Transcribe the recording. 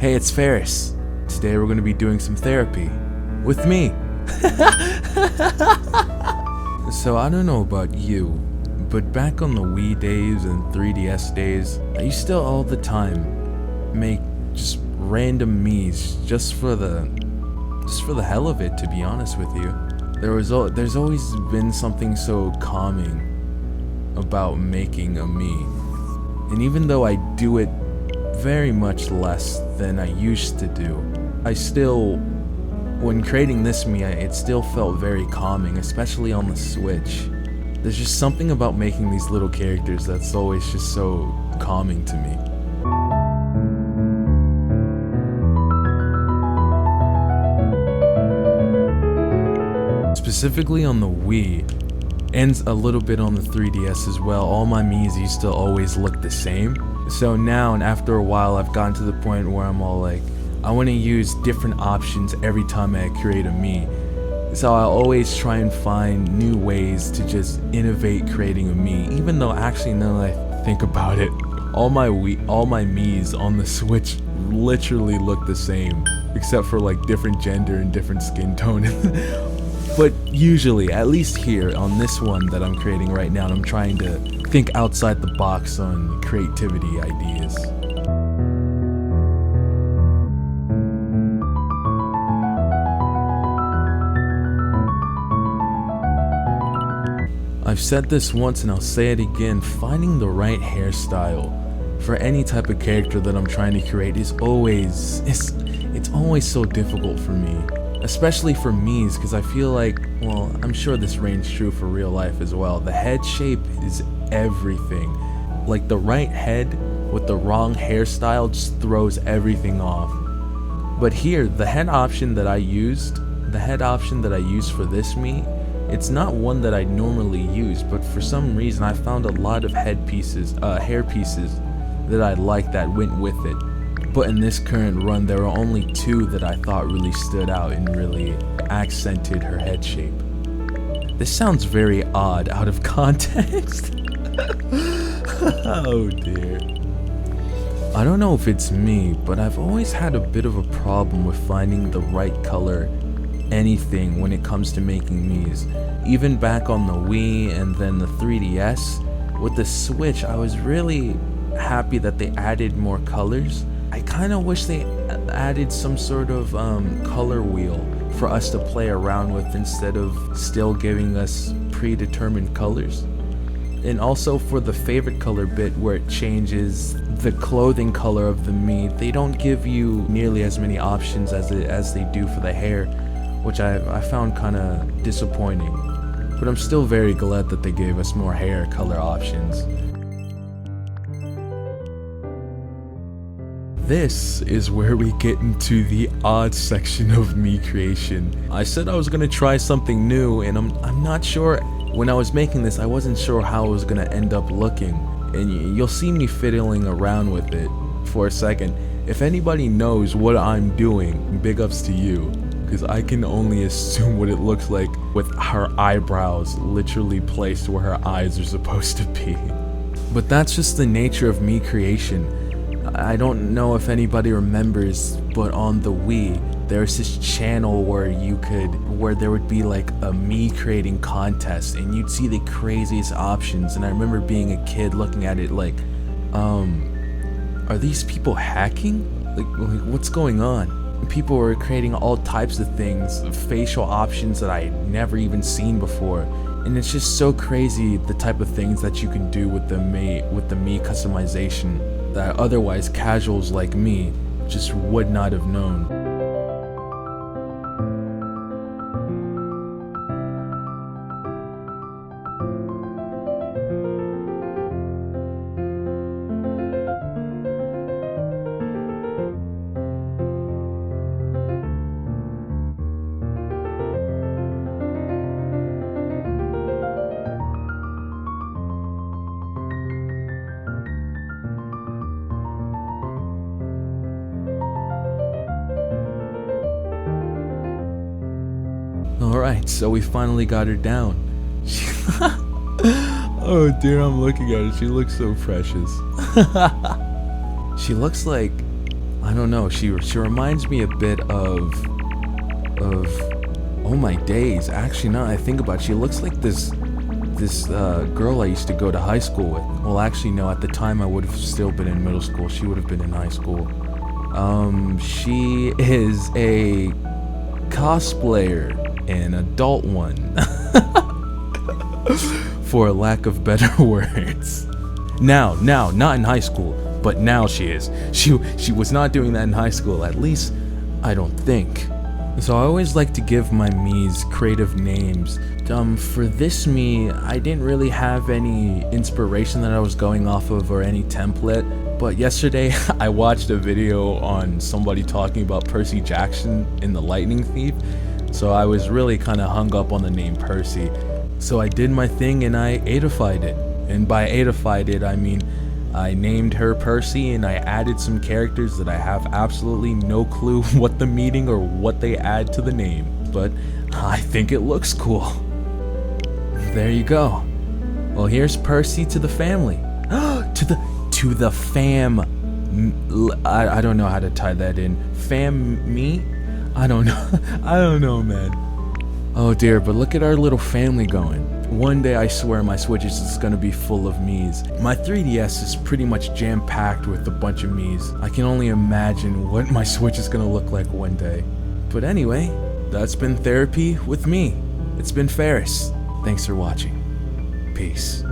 Hey, it's Fairace. Today we're going to be doing some therapy. With me. So I don't know about you, but back on the Wii days and 3DS days, I used to all the time make just random me's just for the hell of it, to be honest with you. There's always been something so calming about making a me. And even though I do it very much less than I used to do, I still, when creating this me, it still felt very calming, especially on the Switch. There's just something about making these little characters that's always just so calming to me. Specifically on the Wii, and a little bit on the 3DS as well, all my Miis used to always look the same. So now, and after a while, I've gotten to the point where I'm all like, I want to use different options every time I create a Mii. So I always try and find new ways to just innovate creating a Mii, even though actually now that I think about it, all my Miis on the Switch literally look the same, except for like different gender and different skin tone. But usually, at least here on this one that I'm creating right now, I'm trying to think outside the box on creativity ideas. I've said this once and I'll say it again, finding the right hairstyle for any type of character that I'm trying to create is always, it's always so difficult for me. Especially for Miis, because I feel like, well, I'm sure this reigns true for real life as well. The head shape is everything. Like the right head with the wrong hairstyle just throws everything off. But here, the head option that I used for this Mii, it's not one that I normally use, but for some reason I found a lot of hair pieces that I liked that went with it. But in this current run, there were only two that I thought really stood out and really accented her head shape. This sounds very odd out of context. Oh dear. I don't know if it's me, but I've always had a bit of a problem with finding the right color anything when it comes to making Miis. Even back on the Wii and then the 3DS, with the Switch, I was really happy that they added more colors. I kind of wish they added some sort of color wheel for us to play around with instead of still giving us predetermined colors. And also for the favorite color bit where it changes the clothing color of the Mii, they don't give you nearly as many options as they do for the hair, which I found kind of disappointing. But I'm still very glad that they gave us more hair color options. This is where we get into the odd section of Mii creation. I said I was gonna try something new, and I'm not sure. When I was making this, I wasn't sure how it was gonna end up looking, and you'll see me fiddling around with it for a second. If anybody knows what I'm doing, big ups to you, because I can only assume what it looks like with her eyebrows literally placed where her eyes are supposed to be. But that's just the nature of Mii creation. I don't know if anybody remembers, but on the Wii, there's this channel where there would be like a Mii creating contest, and you'd see the craziest options. And I remember being a kid looking at it like, are these people hacking? Like what's going on? People were creating all types of things, facial options that I had never even seen before. And it's just so crazy the type of things that you can do with the Mii customization that otherwise casuals like me just would not have known. Alright, so we finally got her down. Oh dear, I'm looking at her. She looks so precious. She looks like I don't know, she reminds me a bit of oh my days. Actually, now that I think about it, she looks like this girl I used to go to high school with. Well, actually, no, at the time I would have still been in middle school. She would have been in high school. She is a cosplayer, an adult one, for lack of better words. Now, not in high school, but now she is. She was not doing that in high school, at least I don't think. So I always like to give my Miis creative names. For this Mii, I didn't really have any inspiration that I was going off of or any template, but yesterday I watched a video on somebody talking about Percy Jackson in The Lightning Thief, so I was really kind of hung up on the name Percy. So I did my thing and I eightified it. And by eightified it, I mean I named her Percy and I added some characters that I have absolutely no clue what the meaning or what they add to the name, but I think it looks cool. There you go. Well, here's Percy to the family. to the fam. I don't know how to tie that in. Famlii? I don't know. I don't know, man. Oh dear, but look at our little family going. One day I swear my Switch is gonna be full of Miis. My 3DS is pretty much jam-packed with a bunch of Miis. I can only imagine what my Switch is gonna look like one day. But anyway, that's been therapy with me. It's been Fairace. Thanks for watching. Peace.